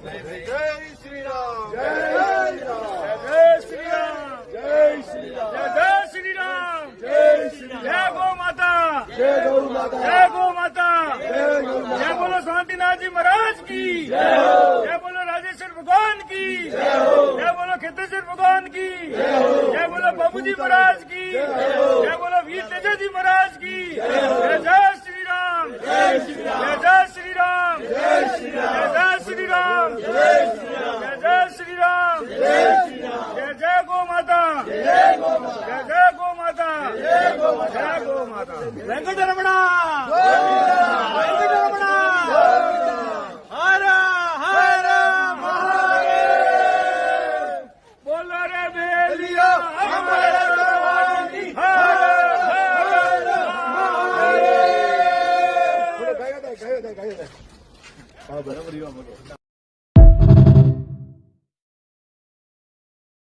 जय श्री राम, जय श्री राम, जय श्री राम, जय श्री राम, जय श्री राम, जय श्री राम, जय गौ माता, जय गौ माता, जय गौ माता, जय गौ माता, जय बोलो शांतिनाथ जी महाराज की, जय हो, जय बोलो राजेश्वर भगवान की, जय हो, जय बोलो खेतेश्वर भगवान की, जय हो, जय बोलो बाबूजी महाराज की, जय हो, जय बोलो वीर तेजा जी महाराज की, जय हो, जय श्री राम, जय श्री राम, जय श्री राम, जय श्री राम, जय श्री राम, जय श्री राम, जय श्री राम, जय श्री राम, जय गौ माता, जय गौ माता, जय गौ माता, जय गौ माता, जय गौ माता, वेंकटरमण जय